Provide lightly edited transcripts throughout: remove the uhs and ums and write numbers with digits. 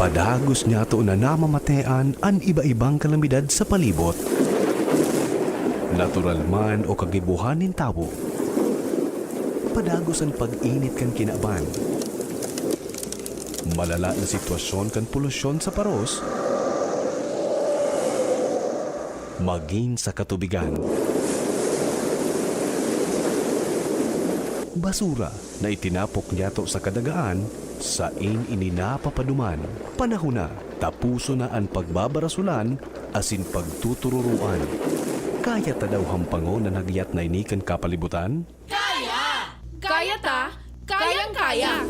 Padagos niya to na namamatean ang iba-ibang kalamidad sa palibot. Natural man o kagibuhanin tao. Padagos ang pag-init kan kinaban. Malala na sitwasyon kan polusyon sa paros. Maging sa katubigan. Basura na itinapok niya to sa kadagaan, sa ininapapaduman. Panahon na, tapuso na ang pagbabarasulan, asin pagtutururuan. Kaya ta daw hampangon na nagyat na inikan kapalibutan? Kaya! Kaya ta! Kayang-kaya!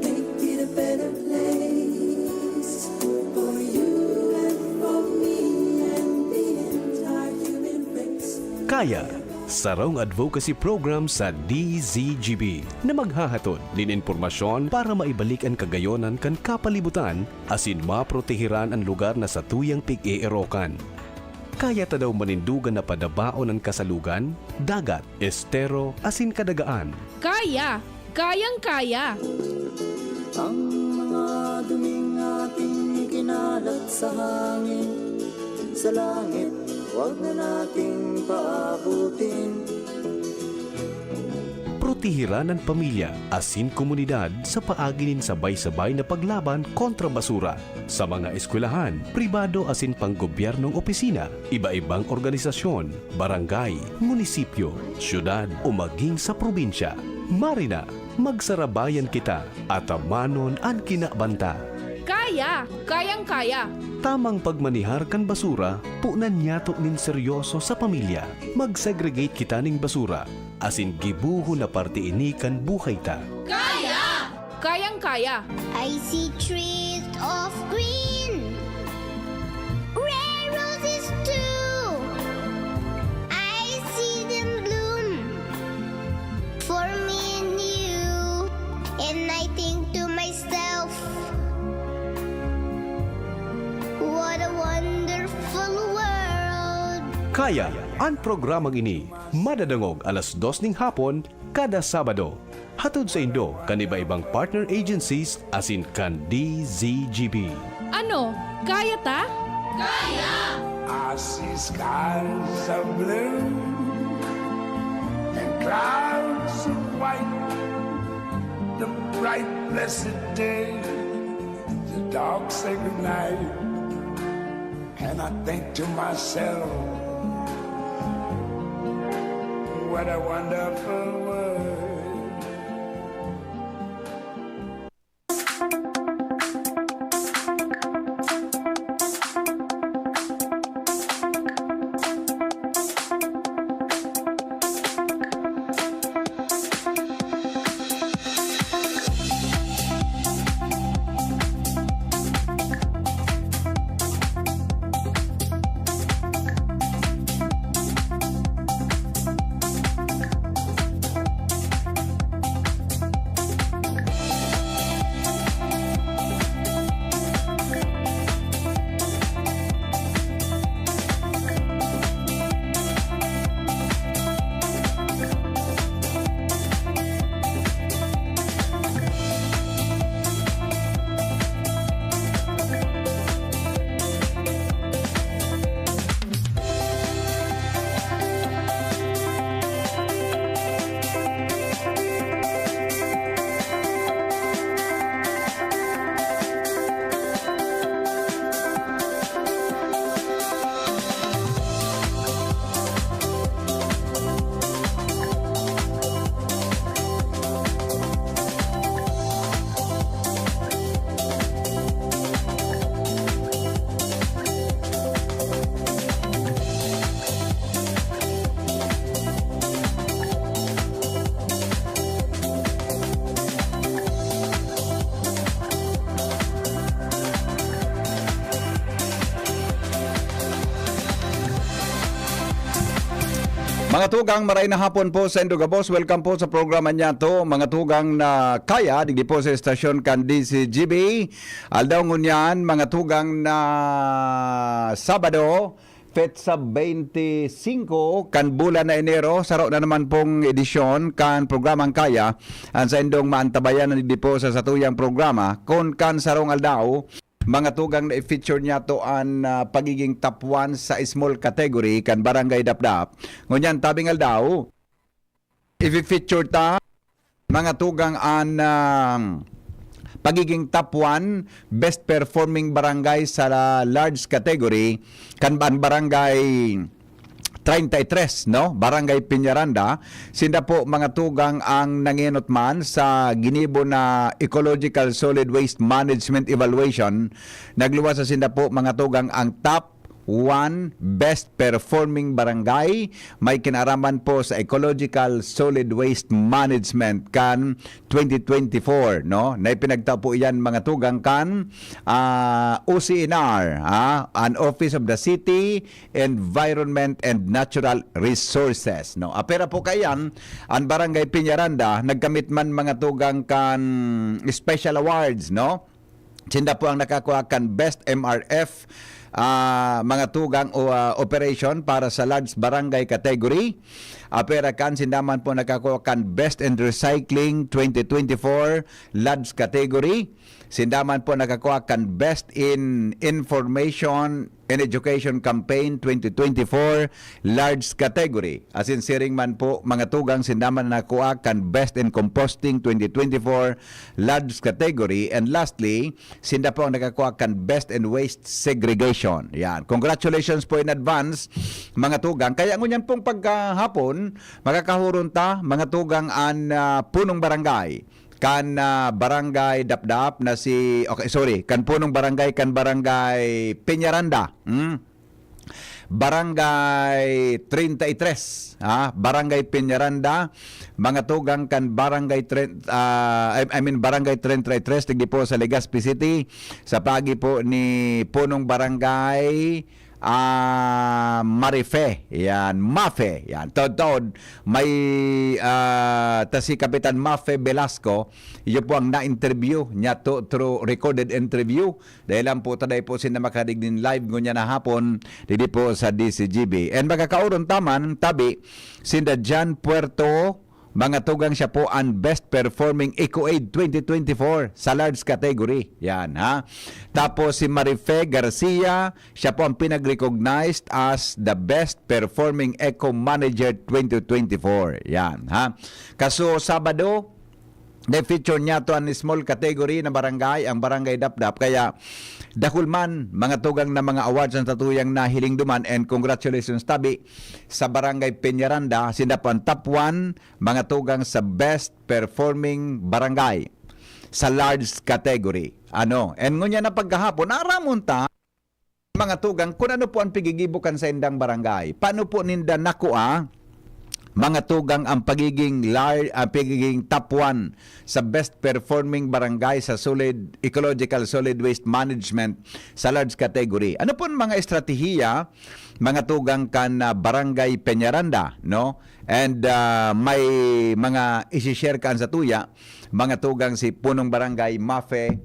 Make it a better place for you and for me and the entire human race. Kaya, sarong advocacy program sa DZGB na maghahatod din impormasyon para maibalik ang kagayonan kan kapalibutan asin maprotehiran ang lugar na sa tuyang pig-eerokan. Kaya ta daw manindugan na padabaon ang kasalugan, dagat, estero, asin kadagaan. Kaya! Kayang-kaya! Ang mga duming ating kinalat sa hangin, sa langit, huwag na nating paabutin. Protehiran ang pamilya, asin komunidad sa paaginin sabay-sabay na paglaban kontra basura. Sa mga eskwelahan, pribado asin panggobyernong opisina, iba-ibang organisasyon, barangay, munisipyo, syudad o maging sa probinsya. Marina, magsarabayan kita at amanon ang kinabanta. Kaya! Kayang-kaya! Tamang pagmanihar kan basura, punan niyato nin seryoso sa pamilya. Mag-segregate kita ning basura, asin gibuho na parte ini kan buhay ta. Kaya! Kayang-kaya! I see trees of green, red roses too. I see them bloom for me and you, and I think to myself, what a wonderful world. Kaya, ang programang ini, madadangog alas 2 ning hapon, kada Sabado. Hatod sa Indo, kan iba-ibang partner agencies, asin kan DZGB. Ano? Kaya ta? I see skies of blue and clouds of white. The bright blessed day, the dark sacred night. And I think to myself, what a wonderful world. Mga tugang, maray na hapon po sa Indogabos. Welcome po sa programa niya to. Mga tugang na kaya, digdi po sa estasyon Kandi si GB. Aldaw ngunyan, mga tugang na Sabado, Fetsa 25 kan bulan na Enero, saro na naman pong edisyon kan programang Kaya ang sa indong maantabayan na po sa satuyang programa kon kan sarong aldaw mga tugang na i-feature niya to ang pagiging top 1 sa small category kan Barangay Dapdap. Ngunyan tabing aldaw i-feature ta mga tugang an pagiging top 1 best performing barangay sa large category kan barangay 33, no? Barangay Peñaranda. Sinda po mga tugang ang nanginot man sa ginibo na Ecological Solid Waste Management Evaluation. Nagluwas sa sinda po mga tugang ang top 1 best performing barangay may kinaraman po sa Ecological Solid Waste Management kan 2024, no? Na ipinagtapo iyan mga tugang kan OCNR, an Office of the City Environment and Natural Resources, no? Apera po kayan ang Barangay Peñaranda nagkamit man mga tugang kan special awards, no? Sinda po ang nakakuha kan best MRF mga tugang o operation para sa large barangay category. Apera kan sindaman po nakakuha kan Best in Recycling 2024 large category. Sindaman po nakakuha kan Best in Information and Education Campaign 2024 large category. As in siring man po mga tugang sindaman nakakuha kan Best in Composting 2024 large category. And lastly, sinda po ang nakakuha kan Best in Waste Segregation. Yan. Congratulations po in advance mga tugang. Kaya ngunyan pong pagkahapon makakahuron ta mga tugang an punong barangay kan barangay Dapdap na si kan punong barangay kan barangay Peñaranda. Barangay 33, Barangay Peñaranda, mga tugang kan barangay barangay 33 tigdi po sa Legazpi City sa pagi po ni punong barangay Marife, yan, Mafe, yan, tod may si Kapitan Mafe Velasco, iyo po ang na-interview niya to through recorded interview, dahil lang po taday po sila makadignin live ngunya na hapon, didi po sa DCGB. And magkakauron taman, tabi, sinda Jan Puerto, mga tugang siya po ang Best Performing EcoAid 2024 sa large category. Yan, ha. Tapos si Marife Garcia, siya po ang pinag-recognized as the Best Performing Eco Manager 2024. Yan, ha. Kaso Sabado, na-feature niya to ang small category na barangay, ang Barangay Dapdap. Kaya dakulman mga tugang na mga awards ang tatuyang nahiling duman, and congratulations tabi sa Barangay Peñaranda, sinda po ang top 1 mga tugang sa best performing barangay sa large category. And ngunya na pagkahapon naramon ta mga tugang kung ano po ang pigigibukan sa indang barangay. Paano po ninda nakuha mga tugang ang pagiging top 1 sa best performing barangay sa Ecological Solid Waste Management sa large category. Ano po mga estratehiya mga tugang kan Barangay Peñaranda, no? And may mga isi-share kan sa tuya mga tugang si punong barangay Mafe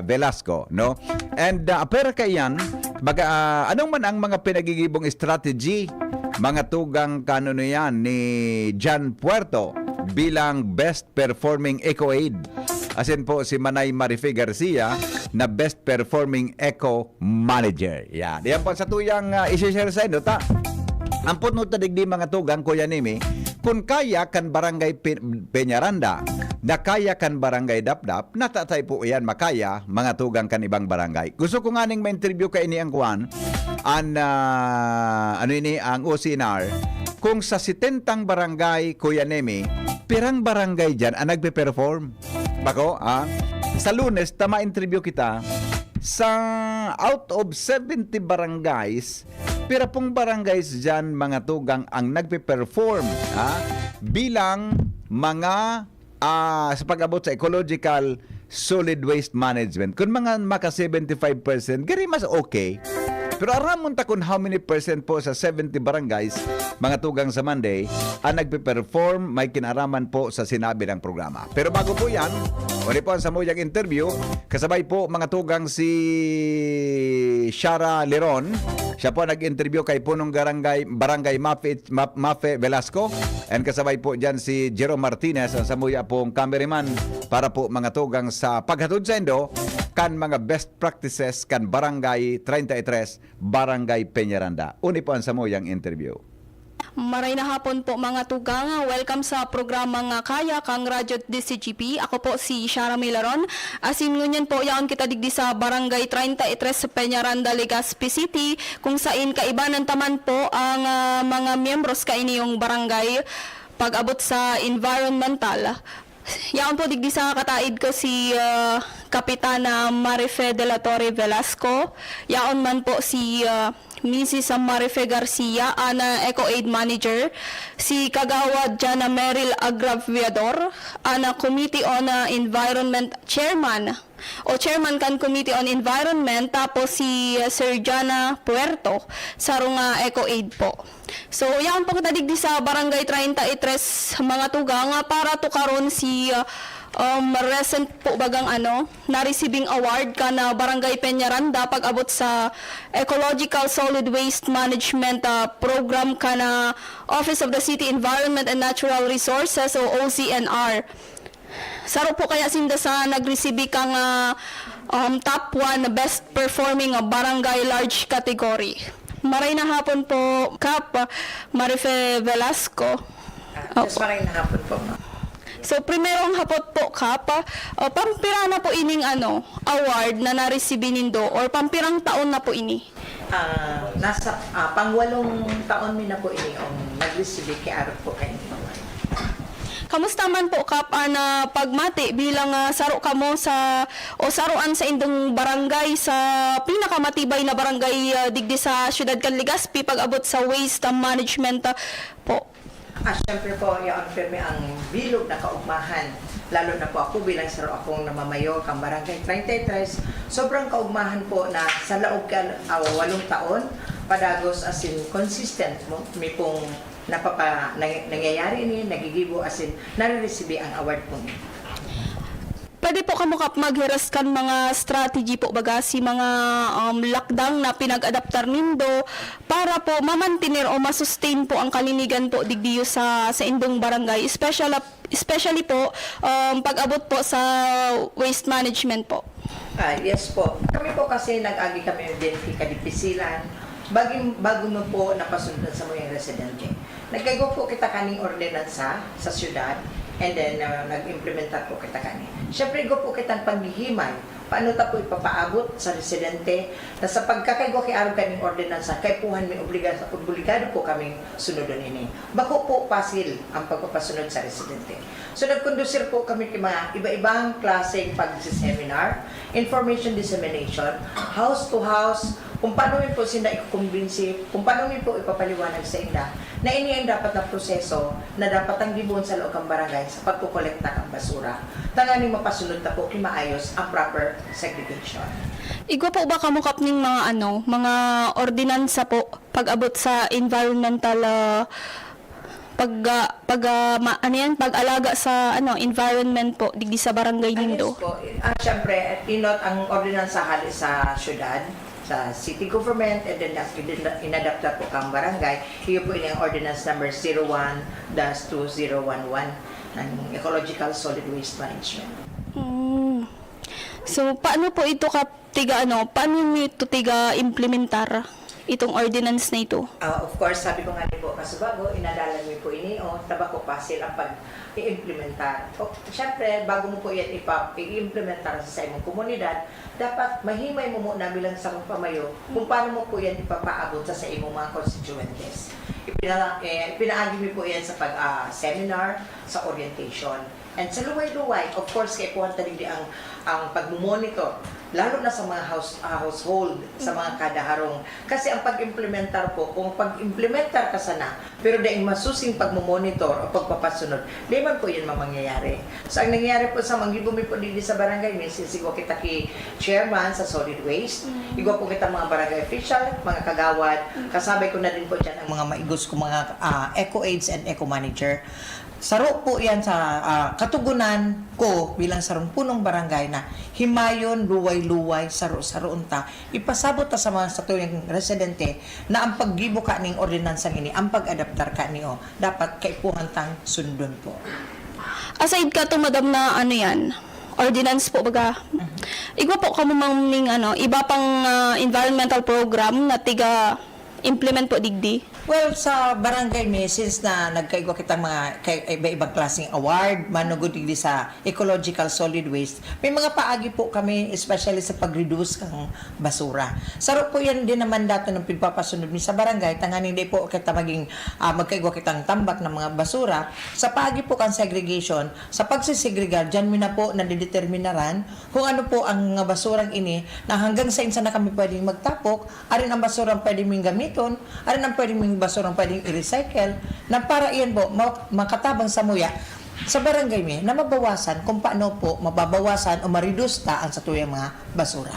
Velasco, no? And apera kayan anong man ang mga pinagigibong strategy mga tugang kanuno yan ni Jan Puerto bilang best performing EcoAid. Asin po si Manay Marife Garcia na best performing Eco Manager. Yan. Yan po sa tuyang isi-share sa inyo ta. Ang punot na digdi mga tugang Kuya Nimi, kung kaya kan Barangay Peñaranda, na kaya kan Barangay Dapdap, natatay po yan makaya mga tugang kan ibang barangay. Gusto ko nga ning ma-interview kay ini ang kuwan, ang OCNR, kung sa 70 barangay, Kuya Nemi, pirang barangay dyan ang nagpe-perform. Bako, sa Lunes, ma-interview kita, sa out of 70 barangays, pira pong barangays dyan mga tugang ang nagpe-perform bilang mga sa pag-abot sa Ecological Solid Waste Management. Kung mga maka 75%, gari mas okay. Pero aramon ta kung how many percent po sa 70 barangays, mga tugang sa Monday, ang nagpe-perform may kinaraman po sa sinabi ng programa. Pero bago po yan, uli po ang samuyang interview, kasabay po mga tugang si Shara Leron. Siya po nag-interview kay punong barangay Mafe Velasco. And kasabay po dyan si Jerome Martinez, ang samuya pong cameraman para po mga tugang sa paghatod sa Indo kan mga best practices kan Barangay 33, Barangay Peñaranda. Uni po ang samuyang interview. Maray na hapon po mga tugang. Welcome sa programa nga Kaya kang Radyo DCGP. Ako po si Shara Milaron. Asin ngunyan po yaon kita digdi sa Barangay 33 sa Peñaranda, Legazpi City, kung saan kaibanan taman po ang mga miyembros kaini yung barangay pag-abot sa environmental. Yaon po digdi sa kataid ko si Kapitana Marife de la Torre Velasco. Yaon man po si Mrs. Marife Garcia, ana Eco Aid Manager, si Kagawad Jana Meril Agraviador, ana Committee on Environment Chairman o Chairman kan Committee on Environment, tapos si Sir Jana Puerto sa runga Eco Aid po. So yan po kita digdi sa Barangay 33 mga tugang para tukaron si recent po bagang na-receiving award ka na Barangay Peñaranda pag-abot sa Ecological Solid Waste Management Program ka na Office of the City Environment and Natural Resources o OCNR. Saro po kaya sinda sa nag-receive kang top 1 best performing barangay large category. Maray na hapon po, Kap Marife Velasco. Just maray na hapon po, ma'am. So, primerong hapot po, Kap, pampira na po ining award na na-receive nindo or pampirang taon na po ini? Nasa pang-8 taon mi na po ini nag-receive kay Arap po kayo. Kamusta man po, Kap, na pagmati bilang saro kamo o saruan sa indong barangay sa pinakamatibay na barangay digdi sa siyudad kan Legazpi pag-abot sa waste management po? Siyempre po, yung firme ang bilog na kaugmahan. Lalo na po ako bilang saro akong namamayo kang Barangay 33. Sobrang kaugmahan po na sa laog ka 8 taon, padagos as in consistent mo, may pong nangyayari ni, nagigibo as in, nare-receive ang award po niyo. Pwede po kamo, Kap, maghiras kan mga strategy po baga si mga lockdown na pinag-adaptar nindo para po mamantinir o masustain po ang kalinigan po digdiyo sa indong barangay, especially po pag-abot po sa waste management po. Yes po. Kami po kasi nag-agi kami din kadipisilan bago mo po napasundan sa mga residente. Nagkaigo po kita kaning ordinansa sa syudad and then nag-implementar po kita kaning. Siyempre go po kitang paghihimay. Paano ta po ipapaabot sa residente na sa pagkakaigo kay araw kaning ordinansa kay puhan may obligado po kaming sunodon ini. Bako po pasil ang pagpapasunod sa residente. So nagkondusir po kami kay mga iba-ibang klaseng pag-seminar, information dissemination, house to house, kung paano po sila ikukumbinsi, kung paano po ipapaliwanag sa inda na ini ang dapat na proseso na dapat ang gibuon sa loob ng barangay sa pagkukolekta ng basura. Tanganing mapasunod na po kay maayos ang proper segregation. Igwa po ba kamo, Kap, ning mga ordinansa po pag-abot sa environmental pag-alaga sa environment po digdi sa barangay nindo? Yes po. Siyempre, inot ang ordinansa hali sa syudad, sa city government, and then inadapta po kang barangay. Iyo po yung ordinance number 01-2011 ng Ecological Solid Waste Management. So, paano po ito, Kap, paano nyo ito implementar itong ordinance na ito? Of course, sabi ko nga po, bago, inadalan mo po ini, tabako pa sila pag-i-implementar. Siyempre, bago mo po yan i-implementar sa imong komunidad, dapat mahimay mo muna bilang sa pamayo kung paano mo po yan ipapaabot sa imong mga constituentes. Ipinaagi mo po yan sa pag-seminar, sa orientation. And sa luway-luway, of course, kay Puan Taligdi ang pag-monitor lalo na sa mga household, sa mga kadaharong. Kasi ang pag-implementar po, kung pag-implementar ka sana, pero dahil masusing pagmumonitor o pagpapasunod, di man po yun mangyayari. So ang nangyayari po sa manggibumi po dito sa barangay, minsan siguro kita ki chairman sa solid waste, igwa po kita mga barangay official, mga kagawad, kasabay ko na din po dyan ang mga maigos ko mga eco aids and eco manager. Saro po yan sa katugunan ko bilang sarong punong barangay na himayon, luway-luway, saro-saro unta. Ipasabot ta sa mga satuyang residente na ang paggibo ka ning ordinansang ini, ang pag-adaptar ka niyo, dapat kaipuhan tang sundon po. Aside ka to, madam, na ano yan, ordinance po baga. Igwa po kamo mang ning iba pang environmental program na tiga implement po digdi. Well, sa barangay mi, since na nagkaigwa kitang mga iba-ibang klaseng award, manugod digdi sa ecological solid waste, may mga paagi po kami, especially sa pag-reduce ng basura. Saro po yan din naman dato ng pagpapasunod mi sa barangay, tanganin di po kita maging magkaigwa kitang tambak ng mga basura. Sa paagi po kang segregation, sa pagsisegregar, dyan mi na po nadideterminaran kung ano po ang basurang ini, na hanggang sa insa na kami pwedeng magtapok, arin ang basurang pwedeng ming gamiton, arin ang pwedeng ming basurang pwedeng i-recycle, na para iyan po makatabang sa muya sa barangay mi na mabawasan kung paano po mababawasan o ma-reduce ta ang satuyang mga basura.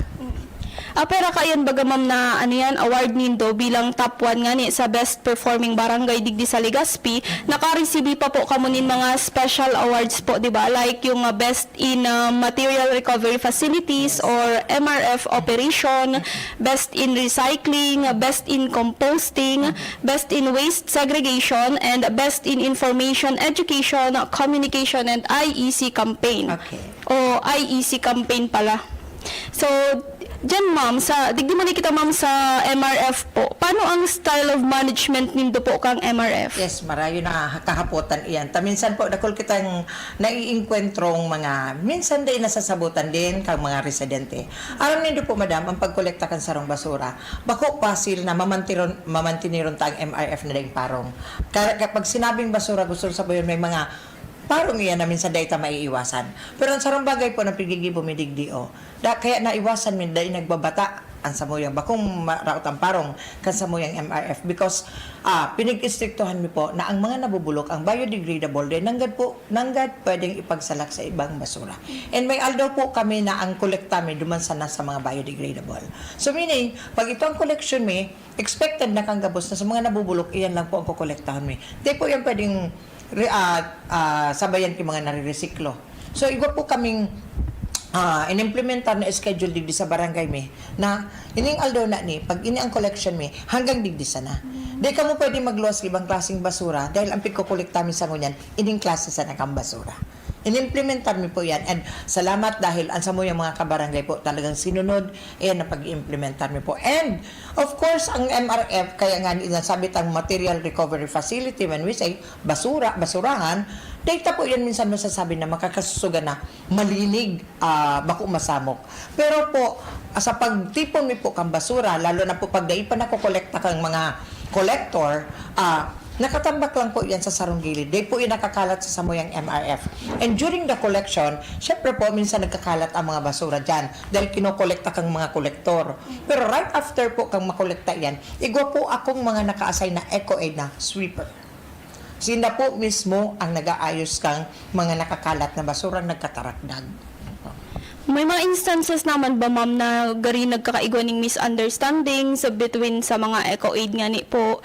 Pero kayan baga ma'am na yan, award nindo bilang top 1 nga ni sa best performing barangay digdi sa Legazpi, naka-receive pa po kamo nin mga special awards po, di ba? Like yung best in material recovery facilities or MRF operation, best in recycling, best in composting, best in waste segregation, and best in information education, communication, and IEC campaign. Okay. O IEC campaign pala. So, dyan ma'am, digdi mo kita ma'am sa MRF po. Paano ang style of management nindo po kang MRF? Yes, marayo na kahapotan iyan. Minsan po, dakol kitang naiingkwentrong mga, minsan din nasasabutan din kang mga residente. Aram nindo po, madam, ang pagkolekta kan sarong basura, bako pasil na mamantiniron ta ang MRF na ding parong. Kapag sinabing basura, gusto sa bayon may mga parong iyan na minsan dahil maiiwasan. Pero ang sarong bagay po na pigigibo mi digdio. Kaya naiwasan min dahil nagbabata ang samuyang bakong maraot ang parong kan samuyang MRF because pinig-istriktuhan mi po na ang mga nabubulok ang biodegradable din nanggad pwedeng ipagsalak sa ibang basura. And may aldaw po kami na ang kolekta mi dumansa na sa mga biodegradable. So meaning, pag ito ang collection mi, expected na kang gabos na sa mga nabubulok, iyan lang po ang kukolektahan mi. Di po yan pwedeng sabayan ki mga nare-resiklo. So iba po kaming inimplementar na schedule digdi sa barangay mi na ining aldaw na ni pag ini ang collection mi hanggang digdi sana. Di ka mo pwede magluwas ibang klaseng basura dahil ang pagkokolekta mi sa ngunyan ining klase sana kang basura. Inimplementar mi po yan and salamat dahil ang sa mga kabarangay po talagang sinunod na pag-implementar mi po. And of course ang MRF kaya nga sabi tang material recovery facility when we say basurahan, data po yan minsan masasabi na makakasusugan na malinig, bako masamok. Pero po sa pagtipon mi po kang basura lalo na po pag daipan ako kolekta kang mga collector, nakatambak lang po yan sa sarong gilid. Di po yung nakakalat sa samuyang MRF. And during the collection, syempre po, minsan nagkakalat ang mga basura dyan dahil kinokolekta kang mga kolektor. Pero right after po kang makolekta yan, igwa po akong mga naka-assign na eco-aid na sweeper. Sila po mismo ang nag-aayos kang mga nakakalat na basurang nagkatarakdag. May mga instances naman ba ma'am na gari nagkakaigwa ng misunderstandings between sa mga eco-aid nga ni po?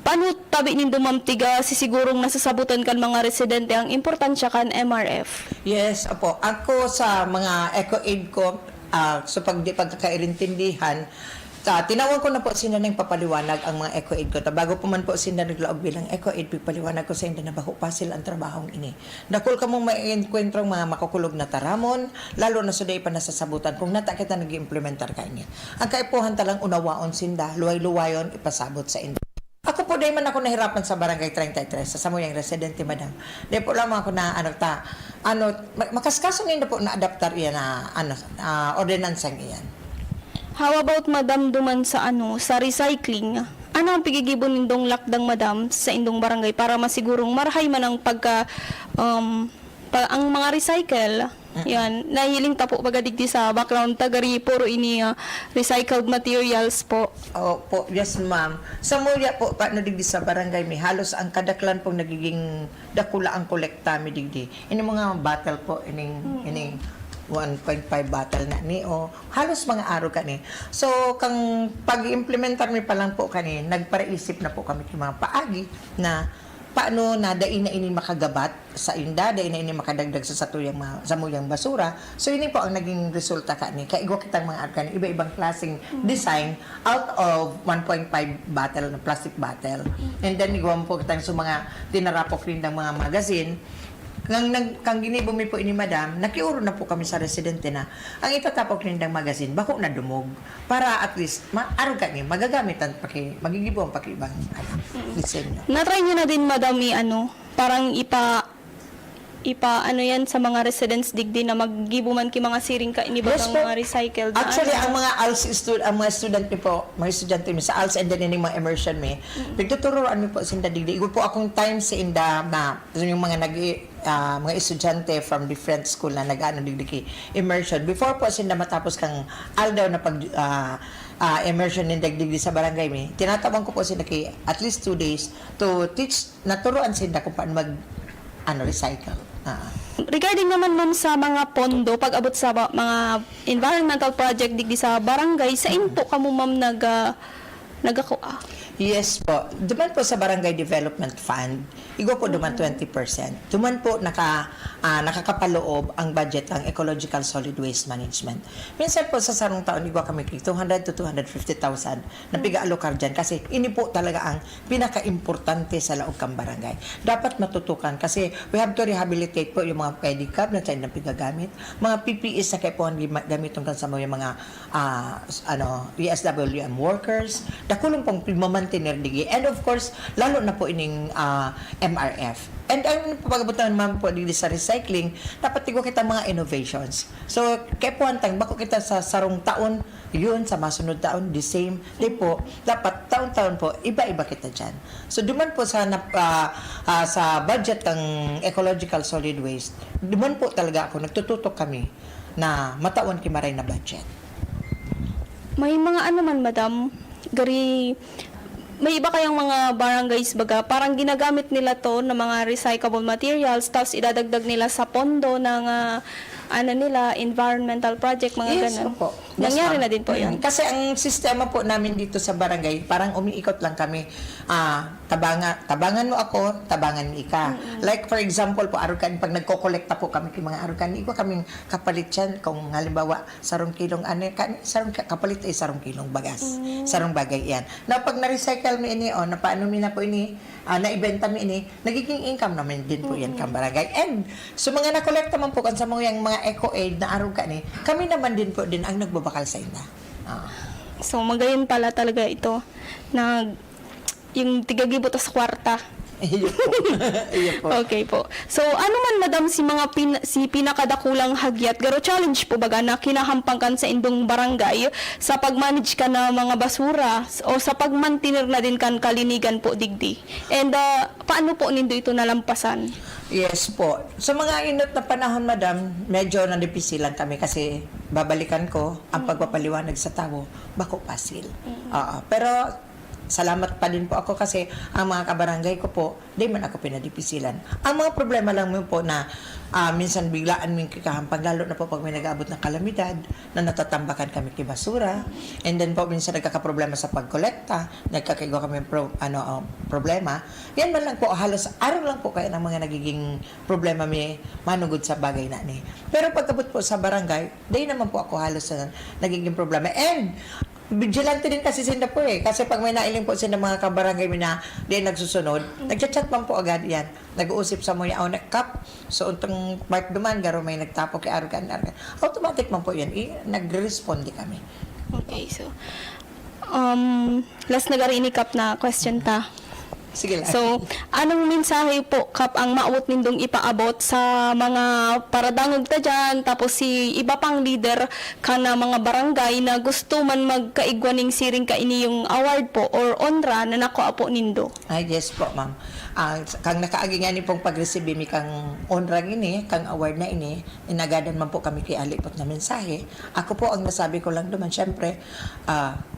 Paano tabi nindo ma'am tiga sisigurong nasasabutan kan mga residente ang importansya kan MRF? Yes, opo. Ako sa mga eco-aid ko, so pagkakairintindihan, tinawag ko na po sila ng papaliwanag ang mga eco-aid ko. Bago po man po sila naglaog bilang eco-aid, pagpaliwanag ko sa inyo na bako pa sila ang trabahong ini. Dakol ka mong maiinkwentrong mga makukulog na taramon, lalo na suday pa nasasabutan kung nata kita nag-implementar ka ini. Ang kaipuhan talang unawaon sinda, luway-luwayon, ipasabot sa inyo. Ako po, dahil man ako nahirapan sa Barangay 33, sa samuyang residente, madam. Dahil po lamang ako na, makaskasong yun na po na-adaptar iyan na, ordinansang iyan. How about madam duman sa sa recycling? Ano ang pigigibon nindong lakdang madam sa indong barangay para masigurong marahay man ang ang mga recycle? Yan, nahiling ta po pagadigdi sa background tagari puro ini recycled materials po. Opo, yes ma'am. Sa Muya po, paano digdi sa barangay mi, halos ang kadaklan pong nagiging dakula ang kolekta mi digdi. Ini mga bottle po, ining 1.5 bottle na ni o halos mga araw kani. So kang pag-implementar mi pa lang po kani, nagparaisip na po kami mga paagi na paano na dain na ini makagabat sa inda, dain na ini makadagdag sa samuyang basura. So ini po ang naging resulta kani. Kaigo kitang mga arkan iba-ibang klaseng design out of 1.5 bottle na plastic bottle. And then igawam po kitang sa mga tinarapok rin ng mga magazine. Kang ginibumi po ini madam, nakiuro na po kami sa residente na ang itatapok nindang magazine bako na dumog para at least araw kami magagamitan magigibong pakibang disenyo. Na-try niyo na din madam parang ipa ano yan sa mga residents digdi na maggibuman ki mga siring ka inibagang po. mga recycled na Actually, ang mga mga student mi po, mga estudyante mi sa ALS and then yung mga immersion mi, nagtuturuan mi po sinda digdi. Igo po akong time sa inda na yung mga mga estudyante from different school na nag-ano digdi ki immersion. Before po sinda matapos kang aldaw na pag immersion in digdi sa barangay mi, tinatabang ko po sinda ki at least 2 days to teach, naturuan sinda kung paano recycle. Regarding naman ma'am sa mga pondo, pag abot sa mga environmental project digdi sa barangay, sa po kamo ma'am nagakuha? Yes po. Duman po sa Barangay Development Fund, igo po duman 20%. Duman po nakakapaloob ang budget ang Ecological Solid Waste Management. Minsan po sa sarong taon, igo kami 200 to 250,000 na piga-alokar dyan kasi ini po talaga ang pinaka-importante sa laog kang barangay. Dapat matutukan kasi we have to rehabilitate po yung mga pedicab na tayo na pigagamit, mga PPEs na kayo po ang gamitong kan sa mga ESWM workers, dakulong pong mamantener digi. And of course, lalo na po ining MRF. And ang pagkabutan naman po dito sa recycling, dapat tigo kita mga innovations. So, kaya po antang, bako kita sa sarong taon, yun, sa masunod taon, the same. Di po, dapat taon-taon po, iba-iba kita dyan. So, duman po sa budget ng ecological solid waste, duman po talaga ako, nagtututok kami na mataon kimaray na budget. May mga man madam, may iba kayang mga barangays baga, parang ginagamit nila to ng mga recyclable materials, tapos idadagdag nila sa pondo ng nila, environmental project, mga Yes, ganun. opo. Nangyari Yes, ma'am. na din po yun. Kasi ang sistema po namin dito sa barangay, parang umiikot lang kami. Tabangan mo ako, tabangan mo ika. Like for example po, arukan, pag nagko-kolekta po kami kay mga arukan, iba kaming kapalit yan. Kung halimbawa, sarong kilong kapalit ay sarong kilong bagas. Sarong bagay yan. Na pag na-recycle mo ini, na paano mi na po ini, na-ibenta mo ini, nagiging income naman din po yan kang barangay. And so mga nakolekta man po kan sa mga eco-aid na arukan kami naman din po din ang nagbabakal sa inda. So, magayon pala talaga ito na yung tigagibot sa kwarta. Iyo po. Iyo po. Okay po. So, ano man madam si pinakadakulang hagyat, garo challenge po baga na kinahampangkan sa indong barangay sa pagmanage ka na mga basura o sa pagmantinir na din kan kalinigan po digdi. And paano po nindo ito nalampasan? Yes po. Sa mga inot na panahon, madam, medyo nanipisilan kami kasi babalikan ko ang pagpapaliwanag sa tao, bako pasil. Pero salamat pa din po ako kasi ang mga kabarangay ko po, di man ako pinadipisilan. Ang mga problema lang mo po na minsan biglaan ming kikahampag, lalo na po pag may nag-aabot ng kalamidad, na natatambakan kami kay basura, and then po minsan nagkakaproblema sa pagkolekta, nagkakaigo kami problema. Yan man lang po, halos araw lang po kaya ng mga nagiging problema may manugod sa bagay na ni. Pero pagkabot po sa barangay, di naman po ako halos nagiging problema. And vigilante din kasi sila po kasi pag may nailing po sila mga kabarangay na di nagsusunod, nagchat-chat man po agad yan, nag-uusip sa mga kap, so untong Mark Duman, garo may nagtapo kay Argan, automatic man po yan, nag-respond kami. Okay, so last nagarinikap na question ta. Sige lang. So, anong mensahe po kap ang maawot nindong ipaabot sa mga paradangog ta dyan, tapos si iba pang leader ka na mga barangay na gusto man magkaigwaning siring ka ini yung award po or honra na nakuha po nindo? Ay, yes po, ma'am. Kang nakaagi nga ni pong pag-receive mi kang onrang ini, kang award na ini, inagadan man po kami kay alipot na mensahe. Ako po, ang nasabi ko lang naman, syempre,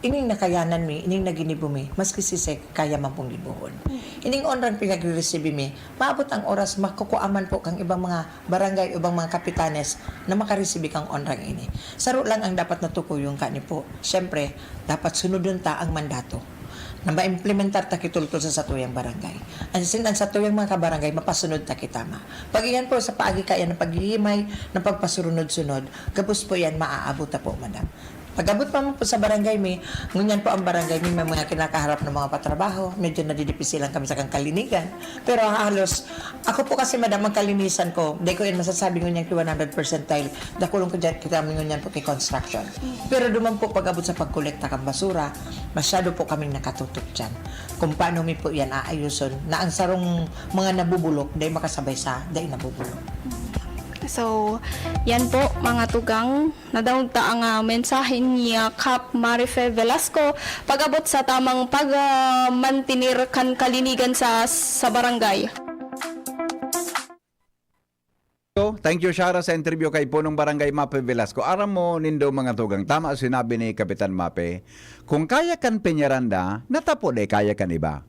ining nakayanan mi, ining naginibo mi, maski sisek, kaya man pong libuhon. Ining onrang pinag-receive mi, maabot ang oras, makukuaman po kang ibang mga barangay, ibang mga kapitanes na makareceive kang onrang ini. Saro lang ang dapat natukuyon ka ni po. Syempre, dapat sunodon ta ang mandato na ma-implementar ta kitultol sa satuyang barangay. Ang satuyang mga kabarangay, mapasunod ta kitama. Pag iyan po sa paagi kaya ng paghihimay, ng pagpasurunod-sunod, gabos po yan, maaabot ta po, madam. Pag-abot pa po sa barangay mi, ngunyan po ang barangay mi, may mga kinakaharap ng mga patrabaho, medyo nadidipisilan kami sa kang kalinigan. Pero halos, ako po kasi madam, ang kalinisan ko, di ko yun masasabi ngunyan ki 100% dahil dakulong ko dyan, kita ngunyan po kay construction. Pero duman po pag-abot sa pagkolekta kang basura, masyado po kaming nakatutok dyan. Kung paano mi po yan aayuson, na ang sarong mga nabubulok, dahil makasabay sa dahil nabubulok. So, yan po mga tugang, nadawag ta ang mensahe niya Kap Marife Velasco pag-abot sa tamang pag-mantinir kan kalinigan sa barangay. Thank you, Shara, sa interview kay Punong Barangay Mape Velasco. Aram mo, nindo mga tugang, tama ang sinabi ni Kapitan Mape, kung kaya kan Peñaranda, natapo de kaya kan iba.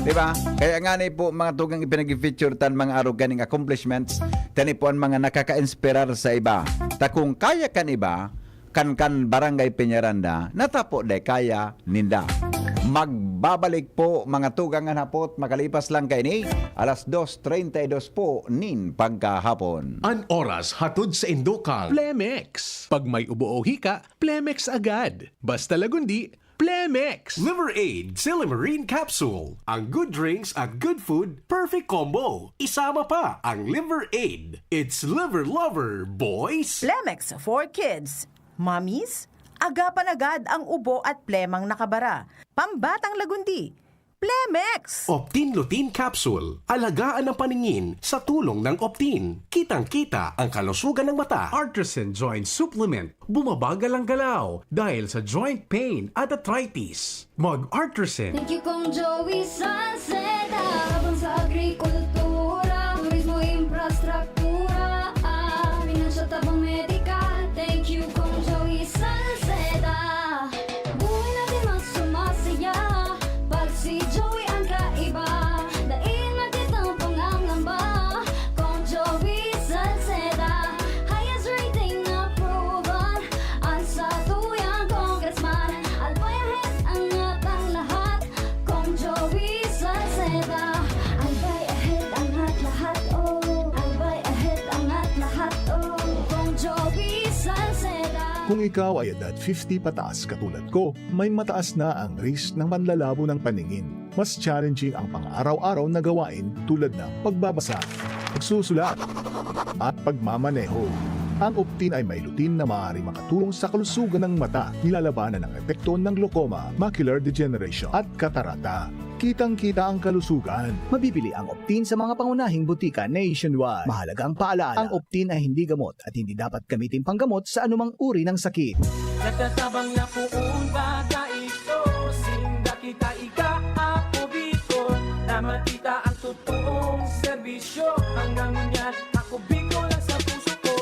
Diba? Kaya nga ni po mga tugang ipinag-feature tan mga aruganing accomplishments, tani po ang mga nakaka-inspirar sa iba. Ta kung kaya kan iba, kan Barangay Peñaranda, natapo de kaya ninda. Magbabalik po mga tugang nga hapot, makalipas lang kay ni alas 2:32 po nin pagkahapon. An oras hatod sa Indokang Plemex. Pag may ubo o hika, Plemex agad. Basta lagundi, Plemex. Liver Aid Silimarine Capsule. Ang good drinks at good food, perfect combo. Isama pa ang Liver Aid. It's liver lover, boys. Plemex for kids. Mommies, agapan agad ang ubo at plemang nakabara. Pambatang lagundi. Plemex! Optin Lutein Capsule. Alagaan ang paningin sa tulong ng Optin. Kitang-kita ang kalusugan ng mata. Artisan Joint Supplement. Bumabagal ang galaw dahil sa joint pain at arthritis. Mag-Artisan. Thank you kong Joey Sunset, habang sa agrikultura, turismo, infrastruktura, financial tabang medikal. Thank you kong Joey Sunset, buhay natin mas sumasaya, pag si Joey ang kaiba, daig natin ang pangangamba, kong Joey Sunset, highest rating approval, ang sa tuyang congressman, albayahit ang atang lahat, kong Joey Sunset, albay ahead ang at lahat, oh, albay ahead ang at lahat, oh, kong Joey Sunset. Kung ikaw ay edad 50 pataas katulad ko, may mataas na ang risk ng panlalabo ng paningin. Mas challenging ang pang-araw-araw na gawain tulad ng pagbabasa, pagsusulat, at pagmamaneho. Ang Optin ay may lutein na maaari makatulong sa kalusugan ng mata, nilalabanan ang epekto ng glaucoma, macular degeneration at katarata. Kitang-kita ang kalusugan. Mabibili ang Optin sa mga pangunahing butika nationwide. Mahalagang paalala, ang Optin ay hindi gamot at hindi dapat gamitin panggamot sa anumang uri ng sakit. Nagtatabang na puong bata ito, sinda kita ika-ako dito, na matita ang totoong serbisyo, hanggang yan ako bigo lang sa puso ko.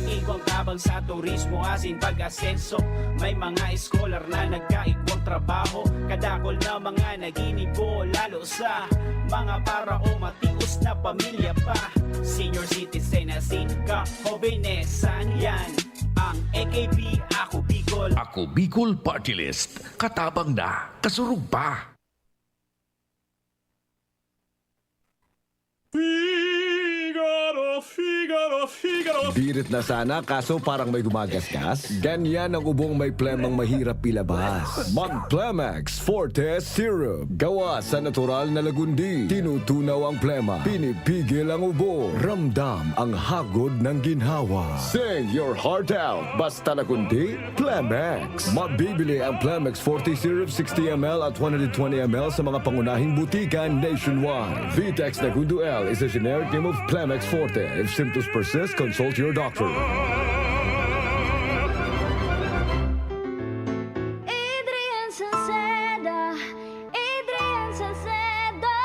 Ikaw tabang sa turismo asin pag-asenso, may mga scholar na nagkaigwang trabaho, kadakol na mga naginibo, lalo sa mga parao matius na pamilya pa, senior citizen asin ka-hobenesan yan. Ang AKP, Ako Bicol. Ako Bicol Party List. Katabang na, kasurug pa. Figaro, Figaro, Birit na sana kaso parang may gumagasgas. Ganyan ang ubong may plemang mahirap ilabas. Mag-Plemex Forte Syrup. Gawa sa natural na lagundi. Tinutunaw ang plema. Pinipigil ang ubo. Ramdam ang hagod ng ginhawa. Sing your heart out. Basta lagundi, Plemex. Mabibili ang Plemex Forte Syrup 60 ml at 120 ml sa mga pangunahing butika nationwide. Vitex Nagundo L is a generic name of Plemex Forte. If symptoms persist, consult your doctor. Adrian Salceda, Adrian Salceda.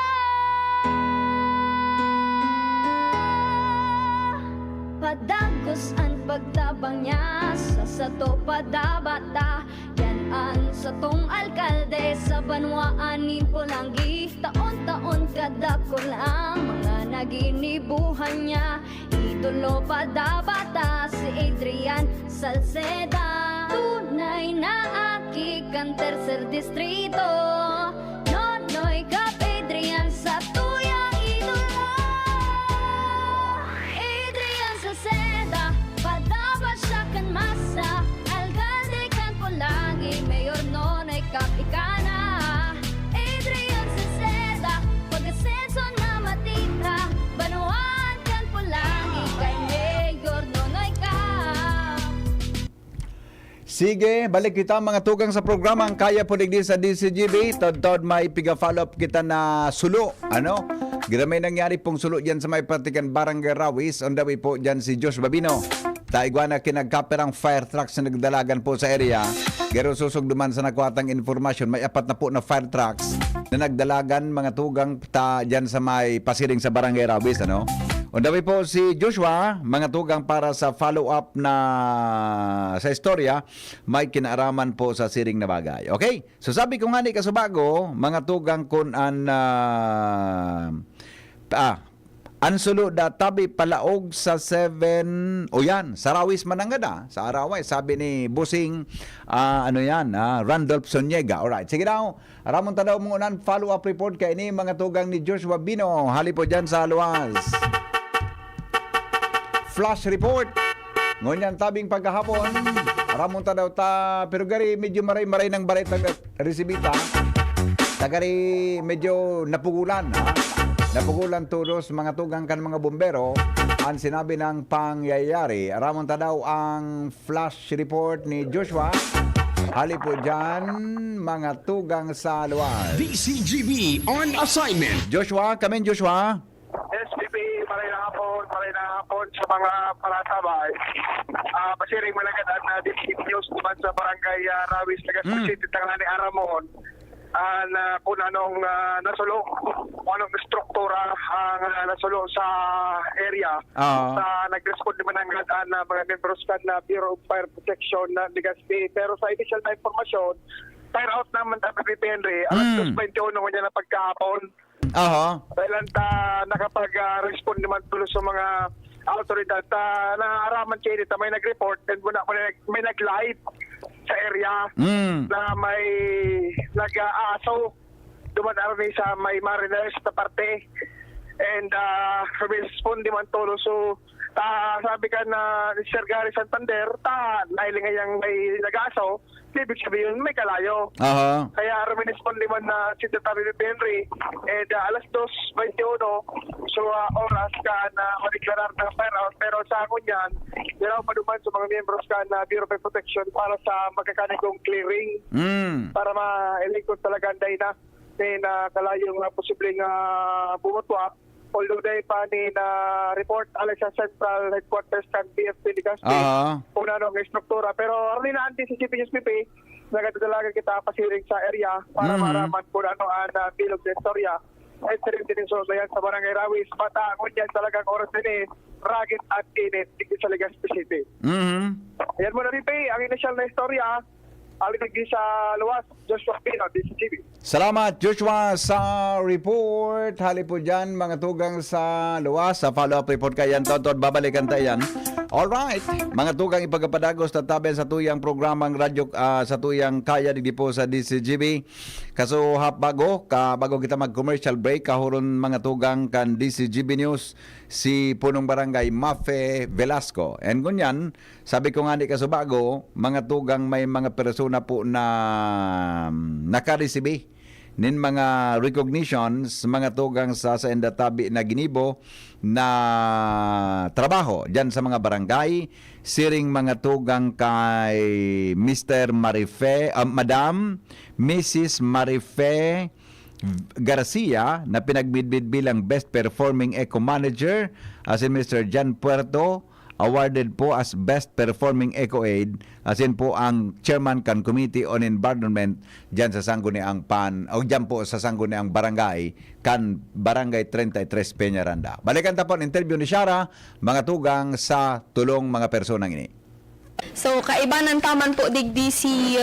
Padagos ang pagtabang niya sa sato padabata. Yan ang satong alkalde sa banwaan ni Pulangi. Taon-taon kadako lang mga naginibuhan niya. Idolo padabata si Adrian Salceda. Tunay na aki kang tercer distrito. Nonoy kap Adrian sa tuyang idolo. Adrian Salceda, padaba siya kan masa. Alcalde kan Pulangi, mayor nonoy kap ikana. Adrian Salceda, pag-asenso na matita. Banuan kan Pulangi, kay mayor nonoy kap. Sige, balik kita mga tugang sa programa ang Kaya po digdi sa DCGB. Tod may piga-follow up kita na sulo. Ano? Gira may nangyari pong sulo dyan sa may partikan Barangay Rawis. On the way po dyan si Josh Babino. Taigwana kinagkaperang fire trucks na nagdalagan po sa area. Gero susog duman sa nakuhatang informasyon, may 4 na po na fire trucks na nagdalagan mga tugang dyan sa may pasiring sa Barangay Rawis. Ano? On the way po si Joshua, mga tugang para sa follow-up na sa istorya, may kinaaraman po sa siring na bagay. Okay? So sabi ko nga ni kasubago, mga tugang kun ansulo da tabi palaog sa 7 o yan, sa Rawis manangada, sa Araway, sabi ni Busing Randolph Soniega. Alright, sige daw. Ramon tadaw mo unan follow-up report kay ini mga tugang ni Joshua Bino. Hali po dyan sa Luwas. Flash report. Ngunyan tabing pagkahapon. Ramunta daw ta. Pero gari medyo maray-maray ng barit ng resibita. Tagari medyo napugulan. Napugulan tulos mga tugang kan mga bombero. Ang sinabi ng pangyayari. Ramunta daw ang flash report ni Joshua. Hali po dyan mga tugang sa Luwas. DCGB on assignment. Joshua, come in Joshua. SPP, maray na hapon sa mga palatabay. Pasiring malagad na district news naman sa Barangay Rawis, Legazpi City, Tanglani, Aramon. Na kung anong nasulo, kung anong struktura ang nasulo sa area. Sa nag-respond naman ang mga members na Bureau of Fire Protection na Legazpi. Pero sa initial na informasyon, fire out naman tayo Henry, alas 2:21 niya na pagkahapon. Dahil nakapag-respond naman tulos sa mga autoridad na araman kayo dito, may nag-report and may nag-live sa area na may nag-aasaw dumadaan sa may mariners na parte and respond naman tulos. So sabi ka na Sir Gary Santander, dahil ngayang may nag-aasaw, ibig sabihin may kalayo. Kaya respond naman na si Secretary Henry and alas 2:21 so oras ka na madeklarar ng fire out, pero sa akon yan diraw paduman sa mga membros ka na Bureau of Protection para sa magkakanigong clearing para ma-elikot talaga ang na kalayong posibleng bumutwa. Although day pa ni na report alas sa Central Headquarters kan BFP Legazpi kung ano ang struktura. Pero arli na anti sa CPSPP, nagadalagan kita pasiring sa area para maraman kung ano ang bilog sa istorya. At sa rin din sa Barangay Rawis, bata kung yan talagang oras din ragit at init sa Legazpi City. Ayan mo na rin ang initial na istorya. Aligid sa luwas, Joshua Pino, DCGB. Salamat Joshua sa report. Hali po dyan mga tugang sa luwas. Sa follow-up report kayan, Tonton, babalikan tayo yan. Alright, mga tugang ipagapadagos tataben sa tuyang programang radyo sa tuyang kaya di po sa DCGB. Kaso bago kita mag-commercial break, kahuron mga tugang kan DCGB News si punong barangay Mafe Velasco. And kunyan, sabi ko nga ni kaso bago, mga tugang may mga persona po na nakaresibi nin mga recognitions, mga tugang sa Endatabi na ginibo na trabaho dyan sa mga barangay, siring mga tugang kay Mr. Madam Mrs. Marife Garcia na pinagbidbid bilang Best Performing Eco Manager, as in Mr. Jan Puerto awarded po as Best Performing Eco Aid, as in po ang Chairman kan Committee on Environment dyan sa Sangguniang dyan po sa Sangguniang Barangay kan Barangay 33 Peñaranda. Balikan tapon interview ni Shara, mga tugang sa tulong mga personang ini. So, kaibanan taman po digdi si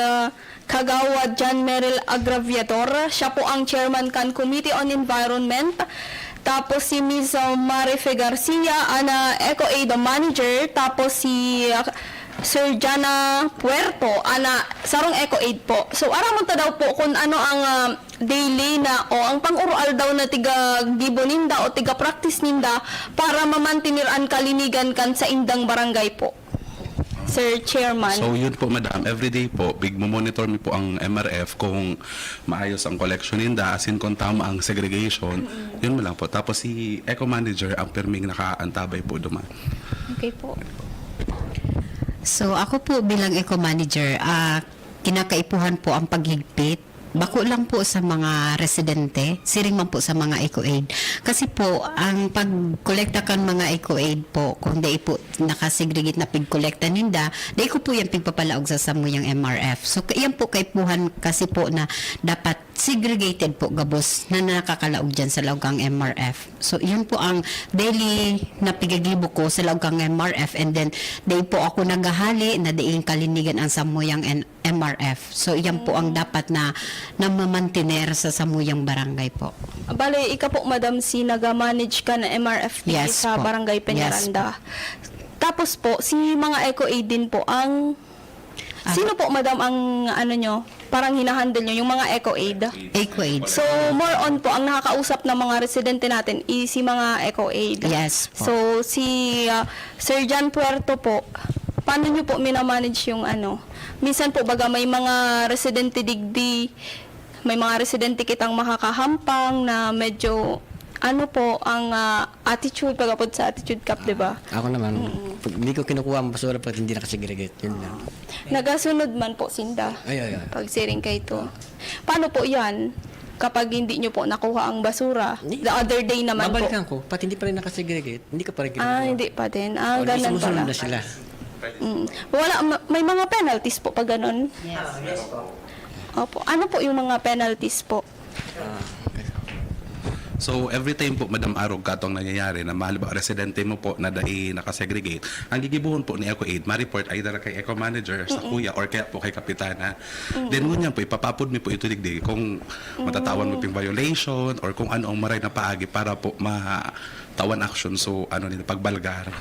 Kagawad John Merrill Agraviator. Siya po ang chairman kan Committee on Environment. Tapos si Ms. Marife Garcia, ana Eco Aid Manager. Tapos si Sir Jana Puerto, ana sarong Eco Aid po. So, aramon ta daw po kung ano ang daily na o ang pang-urual daw na tiga gibo ninda o tiga practice ninda para mamantinir ang kalinigan kan sa indang barangay po. Sir Chairman. So yun po madam, everyday po, monitor mi po ang MRF kung maayos ang collection ninda, as in kung tama ang segregation, yun mo lang po. Tapos si Eco Manager ang perming nakaantabay po duman. Okay po. So ako po bilang Eco Manager, kinakaipuhan po ang paghigpit. Bako lang po sa mga residente, siring man po sa mga Eco Aid. Kasi po, ang pag-kolekta kan mga Eco Aid po, kung di po nakasegregate na pag-kolekta ninda, di ko po yan pagpapalaog sa samuyang MRF. So, yan po kaipuhan kasi po na dapat segregated po gabos na nakakalaog dyan sa laugang MRF. So, yun po ang daily na pigaglibo ko sa laugang MRF, and then di po ako nagahali na diing kalinigan ang samuyang MRF. So, yan po ang dapat na mamantiner sa samuyang barangay po. Bale, ika po, Madam, si naga-manage ka na MRF Yes sa po. Barangay Peñaranda. Yes Tapos po, si mga Eco Aid din po ang... Sino po, Madam, ang ano nyo, parang hinahandle nyo, yung mga Eco Aid? Eco Aid. So, more on po, ang nakakausap ng mga residente natin is si mga Eco Aid. Yes po. So, si Sir Jan Puerto po, paano nyo po minamanage yung ano? Minsan po, baga may mga residente digdi, may mga residente kitang makakahampang na medyo ano po ang attitude pagapod sa attitude cup, di ba? Ako naman, hindi ko kinukuha ang basura pag hindi nakasegregate. Yun lang. Nagasunod man po sinda. Ay. Pag siring kayo to. Paano po yan? Kapag hindi nyo po nakuha ang basura, the other day naman Babalikan po. ko, pati hindi pa rin nakasegregate, hindi ka pa rin kinukuha. Hindi pa din. O, di Ganun sumusunod pala. na sila. May mga penalties po pag ganun? Yes po. Opo. Ano po yung mga penalties po? So every time po madam arog katong nangyayari na mahal residente mo po na dai nakasegregate, ang gigibuhon po ni Eco Aid ma-report either kay Eco Manager sa kuya or kaya po kay kapitana. Then ngunyan po ipapapod mi po ito digdi kung matatawan mo ping violation or kung ano ang maray na paagi para po matawan action, so ano nila pagbalgar.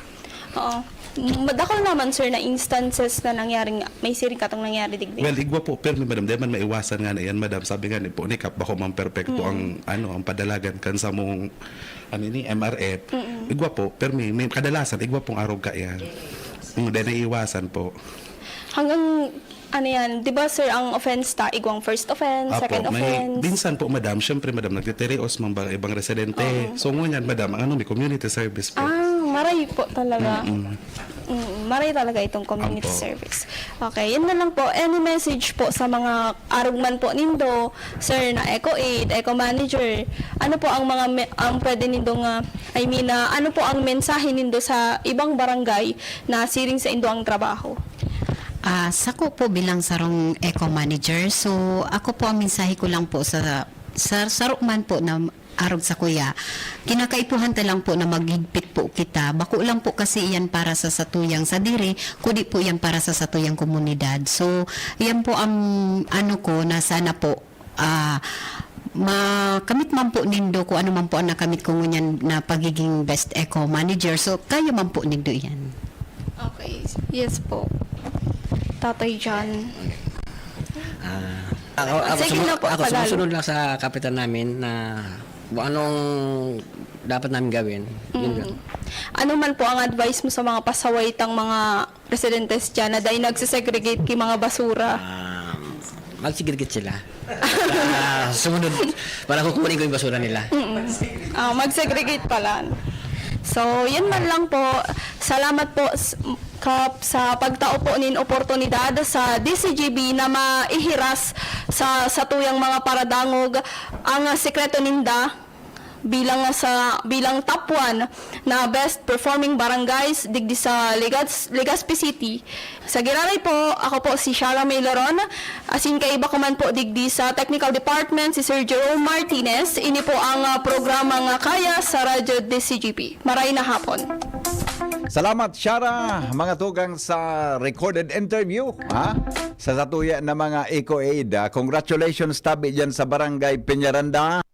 Oo. Madakol naman, sir, na instances na nangyaring, may siring katong nangyari digdi. Well, igwa po, pero madam, di man maiwasan nga na yan, madam. Sabi nga ni po, ni Kap, bako man perfecto ang padalagan kan sa mong MRF. Igwa po, pero may kadalasan, igwa pong arog ka yan. Hindi naiiwasan po. Hanggang, ano yan, di ba, sir, ang offense igwang first offense, second offense? Minsan po, madam, syempre, madam, nagtitereos mga ibang residente. So, ngunyan, madam, ang may community service po. Maray po talaga. Maray talaga itong community service. Okay, yun na lang po. Any message po sa mga arugman po nindo, sir, na Eco Aid, Eco Manager, ano po ang mga ang pwede nindo nga, ano po ang mensahe nindo sa ibang barangay na siring sa indo ang trabaho? Sako po bilang sarong Eco Manager, so ako po ang mensahe ko lang po sa sarukman po na arog sa kuya. Kinakaipuhan ta lang po na maghigpit po kita. Bako lang po kasi iyan para sa satuyang sa diri, kundi po yan para sa satuyang komunidad. So, yan po ang ano ko na sana po makamit man po nindo kung ano man po ang nakamit ko ngunyan na pagiging best eco manager. So, kayo man po nindo yan. Okay. Yes po. Tatay John. Sige na po, Ako Tagalog. sumusunod lang sa kapitan namin na kung anong dapat namin gawin. Yun lang. Ano man po ang advice mo sa mga pasawaytang mga residentes dyan na dahil nagsisegregate kay mga basura? Magsigirgit sila. Sumunod, para kukunin ko yung basura nila. Mag-segregate pala. So, yan man lang po. Salamat po sa pagtao po nin oportunidad sa DCGB na maihiras sa tuyang mga paradangog ang sekreto ninda bilang top 1 na best performing barangays digdi sa Legazpi City. Sa Giraray po, ako po si Shara May Laron. Asin kay iba ko man po digdi sa Technical Department si Sir Jerome Martinez. Ini po ang programang Kaya sa Radyo DCGP. Maray na hapon. Salamat, Shara, mga tugang sa recorded interview sa satuya na mga EcoAid. Congratulations, tabi dyan sa Barangay Peñaranda.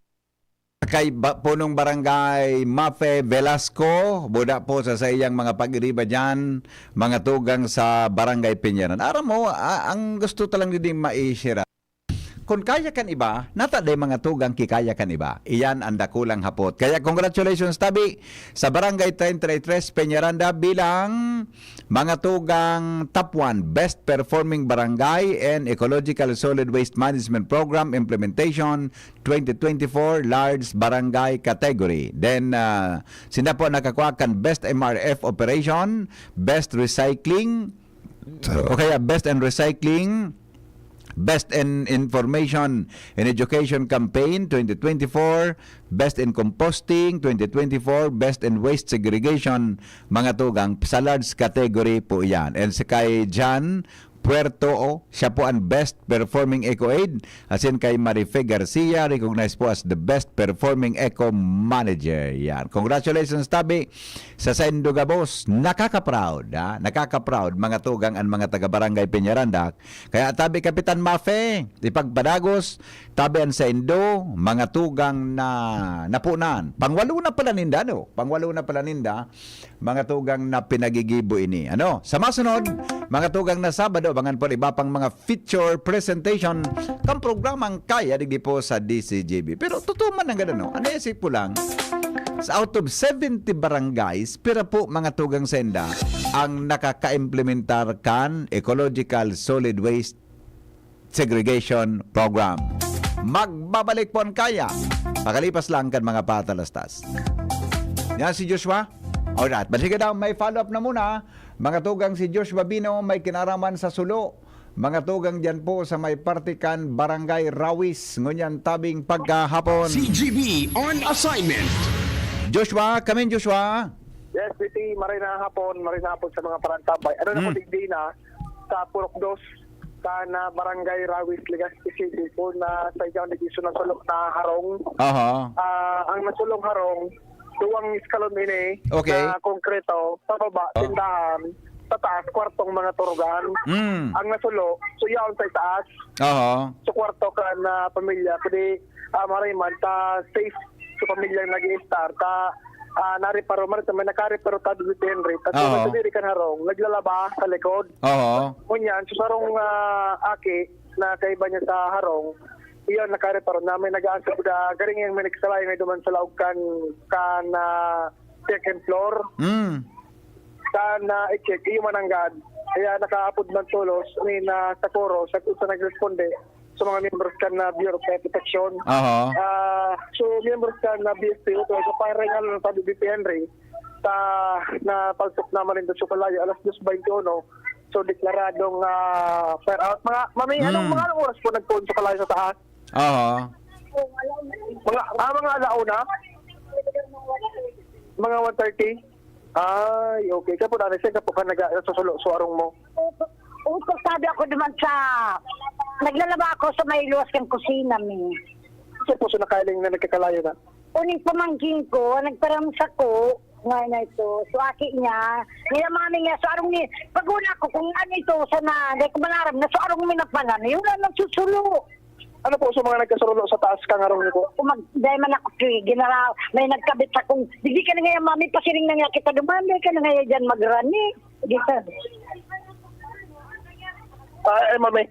Kay punong Barangay Mafe Velasco, buda po sa iyang mga pag-iriba dyan, mga tugang sa Barangay Peñaran. Aram mo, ang gusto talang din maisira. Kung kaya kan iba, nataday mga tugang kikaya kan iba. Iyan ang dakulang hapot. Kaya congratulations tabi sa Barangay 33 Peñaranda bilang mga tugang top 1 Best Performing Barangay and Ecological Solid Waste Management Program Implementation 2024 Large Barangay Category. Then, sila po nakakuha kan Best MRF Operation, Best Recycling, o kaya Best and Recycling, Best in Information and Education Campaign 2024, Best in Composting 2024, Best in Waste Segregation, mga tugang sa large category po yan. And si kay John Puerto, siya po ang Best Performing EcoAid. Asin kay Marife Garcia, recognized po as the Best Performing Eco Manager. Yan. Congratulations, tabi, sa Sendo Gabos. Nakaka-proud, nakaka-proud, mga tugang ang mga taga-barangay Peñaranda. Kaya tabi, Kapitan Mafe, ipagpadagos, tabi ang Sendo, mga tugang na napunan. Pangwalo na pala ninda, no? Pangwalo na pala ninda, mga tugang na pinagigibo ini. Ano? Sa masunod, mga tugang na Sabado, abangan po iba pang mga feature presentation kang programang Kaya digdi po sa DCGB. Pero totoo man ang gano'n, no? Ano isip po lang, sa out of 70 barangays, pero po mga tugang senda, ang nakaka-implementar kan Ecological Solid Waste Segregation Program. Magbabalik po ang Kaya. Pakalipas lang kan mga patalastas. Yan si Joshua. Alright, balik daw, may follow-up na muna. Mga tugang si Joshua Bino, may kinaraman sa Sulo. Mga tugang dyan po sa may partikan Barangay Rawis. Ngunyan tabing pagkahapon. CGB on assignment. Joshua, come in Joshua. Yes, BT, maray na hapon sa mga parantabay. Ano na ko digdi na sa Purok 2 sa na Barangay Rawis, Legazpi City po na sa iyang nag-iso na sulok na harong. Ang nasulong harong, duwang iskalon ini na konkreto, pababa, tindahan, sa taas, kwartong mga turugan. Ang nasulo, suyaon sa taas. Sa kwarto ka na pamilya, kundi mariman, ta safe sa pamilyang nag-i-start, nariparo, may nakariparo ta dito Henry, tapos natuliri ka harong, naglalaba sa likod. Kunyan, susarong aki na kaiba niya sa harong, iyon nakareparo namin nag-aansa po da garing yung may nagsalay may duman sa laog kan second floor kan i-check iyo mananggad kaya nakaapod man tulos ni na sa koro sa nagresponde sa mga members kan na Bureau of Protection. So members kan na BSP ito so parang sa BP Henry na pagsok naman rin sa Sukalayo alas 2:21. So deklaradong fire out mga anong oras po nagpunta sa Sukalayo sa taas? Mga alauna? Mga 1:30? Ay, okay. Kaya po na, siya po ka nag-suarong mo? Upo, sabi ako naman sa... Naglalaba ako sa may luwas kang kusina, mi. Kasi po sa nakailing na nagkakalayo na? uning pamangking ko, nagparamsa ko, ngayon na ito. So, aki niya, niyamani niya, so arong ni, pag-una ko, kung ano ito, sana, hindi ko malaram na, so arong minapanan, yun na nagsusulo. Ano po sa mga nagkasulo sa taas kang araw nito? Dahil man ako, ginaraw, may nagkabit akong, hindi ka na ngayon, mami, pasiring na nga kita, dumanda ka na ngayon dyan magrani. Dito. Mami.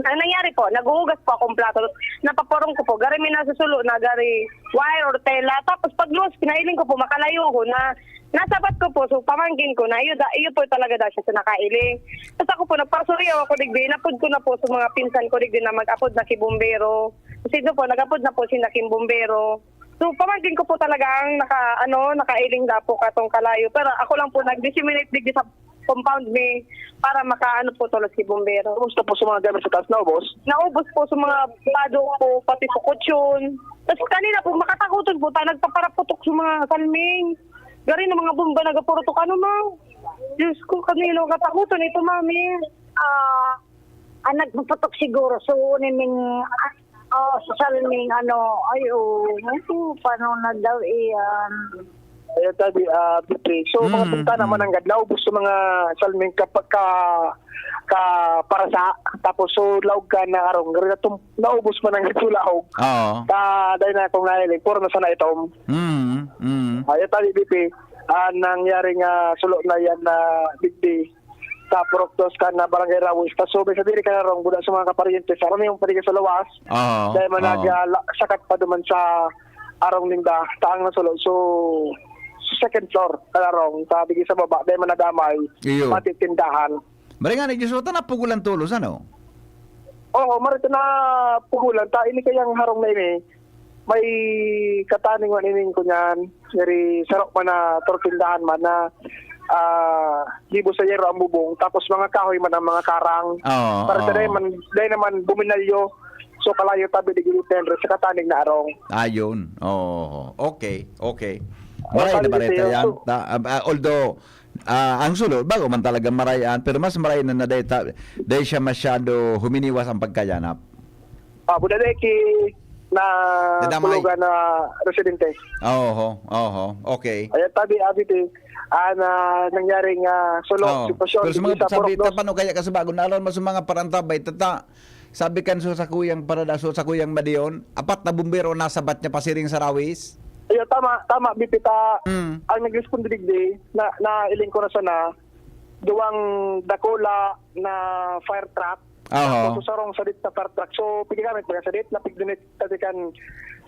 Ang nangyari po, naghuhugas po akong plato. Napaporong ko po, gari may nasusulo na gari wire or tela. Tapos pag luwas, pinailing ko po, makalayo ko na nasabat ko po, so pamangkin ko na iyo po talaga daw siya sa nakailing. Tapos ako po, nagparsuriyaw ako digdi, napod ko na po sa mga pinsan ko digdi na mag-apod na si Bumbero. Kasi doon po, nag-apod na po si Nakim Bumbero. So pamangkin ko po talaga ang nakailing na po katong kalayo. Pero ako lang po nag-disseminate digdi sa compound me para makaano po tulos si Bumbero. Kumusta po sa mga gamit sa taas? Naubos? Naubos po sa mga plado po, pati sa kutsyon. Tapos kanina po, makatakutan po tayo, nagpaparaputok sa mga kalming. Gari na mga bomba nagapurutok, ano ma? Diyos ko, kanino katakutan ito, mami. Nagpaputok siguro, so uning, sa salming, paano na daw iyan. Ayan tabi, Bitri. So, mga punta naman ang gadlaw, gusto mga salming kapag parasa. Tapos, so, laog ka na arong. Gari na naubos man ang sulahog. Oo. Dahil na akong nahiling, puro na sana itom. Ayan tabi, Bitri. Nangyaring sulok na yan na Bitri. Sa Proctos ka na Barangay Rawis. Tapos, so, sa diri ka na rong, buda sa mga kaparyentes. Aram yung pwede ka sa lawas. Oo. Dahil man sakat pa duman sa arong linda, taang na sulok. So, second floor, kalarong, sabi sa baba, dahil manadamay, Iyo. matitindahan. Mari nga, nagisuta na pugulan tulos, ano? Oo, marito na pugulan. Ini kayang harong na ini, may kataning man ining ko niyan, ngari sarok man na tortindahan man na libo sa yero ang bubong, tapos mga kahoy man ang mga karang. Oo. Para dahil naman buminalyo, so kalayo tabi di gilitin, sa kataning na arong. Ayun. Oo. Okay. Maray na bareta yan. Although, ang sulod, bago man talaga marayan, pero mas maray na dahil siya masyado huminiwas ang pagkayanap. Budadeki na pulugan na residente. Oo. Okay. Ayan tabi, abiti, na nangyaring sulok, sitwasyon. Pero sa mga sabi, paano kaya kasi bago na alam mo sa mga parantabay, sabi kan sa kuyang paradaso, sa kuyang Madion, apat na bumbero nasa bat niya pasiring sa Rawis. Ayun, tama, Bipita. Ang nag-respond digdi, na iling ko na sana, duwang dakola na fire truck. So, sarong sadit na fire truck. So, pigigamit mga sadit, na pigdunit tatikan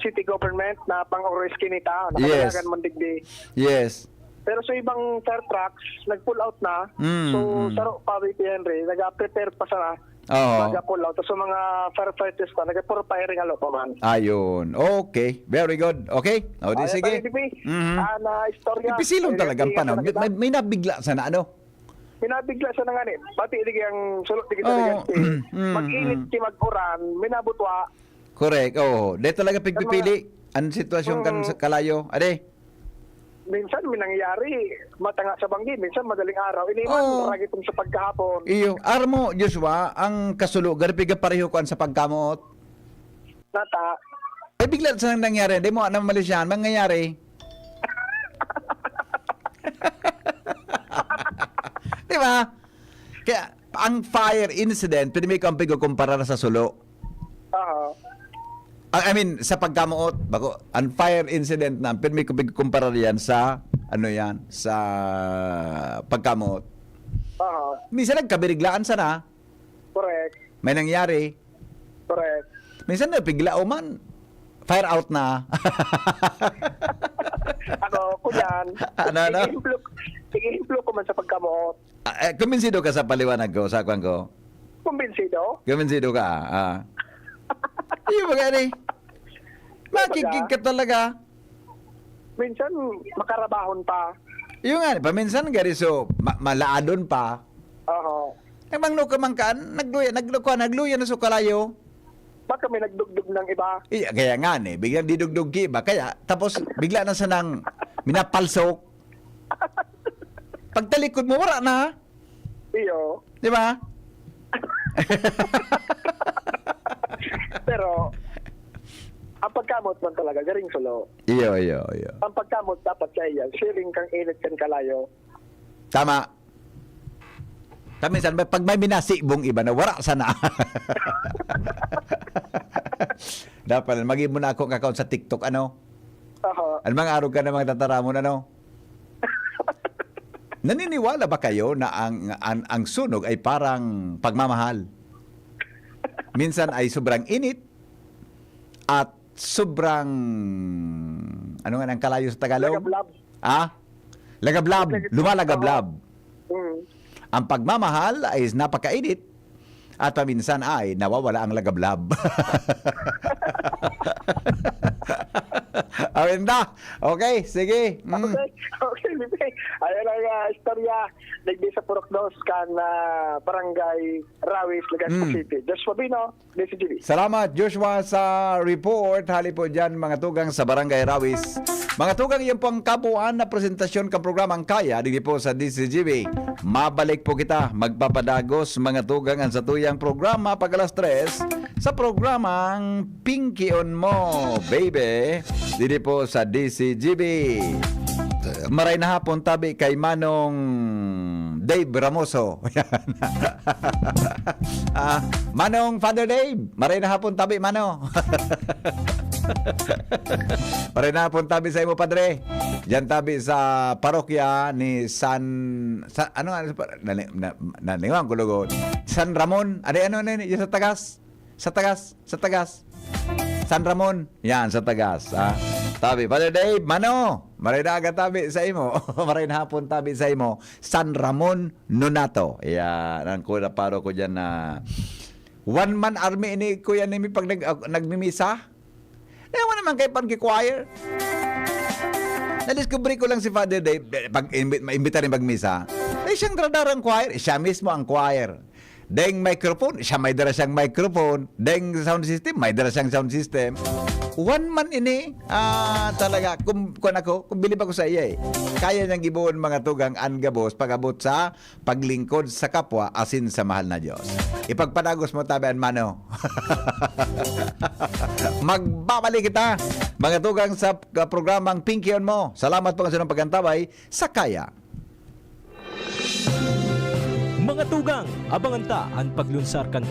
city government na pang-ores kinita. Nakalagan man digdi. Yes. Pero sa ibang fire trucks, nag-pull out na. So, saro pa, VP Henry, nag-prepare pa sana. Nag-pull out. So, mga firefighters pa, nag-firing alo pa man. Ayun. Okay. Very good. Okay? O, di sige. Na istorya. Ipisilong talagang panahon. May nabigla sana, ano? Pinabigla sa nanganit. Pati hindi ang sulot di kita mag-init ki mag-uran, minabutwa. Correct. Dahil talaga pigpipili ang sitwasyon kan sa kalayo. Ade? Minsan minangyari matanga sa banggi, minsan madaling araw. Iniman ragitong sa pagkahapon. Iyo. Armo, Joshua, ang kasulo, garipiga pareho kuan sa pagkamot. Nata. Ay, bigla sa nangyari. Di mo, anong malisyan, mangyayari. Di ba? Kaya, ang fire incident, pwede may kampig ko kumpara sa sulo. I mean, sa pagkamuot, bako, ang fire incident na, pwede may kampig kumpara yan sa, sa pagkamuot. Minsan nagkabiriglaan sana. Correct. May nangyari. Correct. Minsan nagpigla o man, fire out na. Kunyan. Tig-implo ko man sa pagkamuot. Kumbinsido ka sa paliwanag ko, sa kwan ko? Kumbinsido? Kumbinsido ka, Iyo ba gani? Makikig ka talaga. Minsan, makarabahon pa. Iyo nga, paminsan gari so, malaadon pa. Nagmangno ka man kaan, nagluya na so kalayo. Baka may nagdugdug ng iba. Iya, kaya nga biglang didugdug ki iba. Kaya, tapos bigla na sa nang minapalsok. Pagtalikod mo, wala na. Iyo. Di ba? Pero, ang pagkamot man talaga, garing sulo. Iyo. Ang pagkamot dapat sa iya, sharing kang init kan kalayo. Tama. Minsan, pag may minasibong iba na, wala sana. Dapat, maging mo na akong account sa TikTok, ano? Ano mga araw ka na mga tataramon, ano? Naniniwala ba kayo na ang sunog ay parang pagmamahal? Minsan ay sobrang init at sobrang ano nga ang kalayo sa Tagalog? Lagablab. Lagablab. Lumalagablab. Mm. Ang pagmamahal ay napakainit at paminsan ay nawawala ang lagablab. Awenda. Okay, sige. Okay, Bibi. Ayan ang istorya. Nagdi sa Purokdos kan Barangay Rawis, Legazpo City. Joshua Bino, DCGB. Salamat Joshua sa report. Hali po dyan mga tugang sa Barangay Rawis. Mga tugang, yung pong kabuuan na presentasyon ng programang Kaya dito po sa DCGB. Mabalik po kita magpapadagos mga tugang ang satuyang programa pag alas 3 sa programang Pinky on Mo, baby. Dito po sa DCGB. Maray na hapon tabi kay Manong Dave Ramoso. Manong Father Dave, maray na hapon tabi Mano. Maray na hapon tabi sa imo Padre. Diyan tabi sa parokya ni ano naniwang ko lugod. San Ramon, ano sa Tagas? Sa Tagas. San Ramon, yan sa Tagas. Tabi, Father Dave, Mano, maray na agad tabi sa imo. Maray na hapon tabi sa imo. San Ramon Nonato. Yan, ang kuna paro ko dyan na one-man army ini kuya nimi pag nagmimisa. Ewan naman kay pag-choir. Na-discovery ko lang si Father Dave, pag maimbita rin pag-misa, ay siyang dradarang choir, siya mismo ang choir. Deng microphone, siya may dala siyang microphone. Deng sound system, may dala siyang sound system. One man ini, talaga, kung bilib ako sa iya kaya niyang ibuon mga tugang angabos pag-abot sa paglingkod sa kapwa asin sa mahal na Diyos. Ipagpadagos mo tabian Mano. Magbabalik kita mga tugang sa programang Pinky on Mo. Salamat po sa inyong pagkantabay sa Kaya. Mga tugang, abangan ta ang paglunsar kan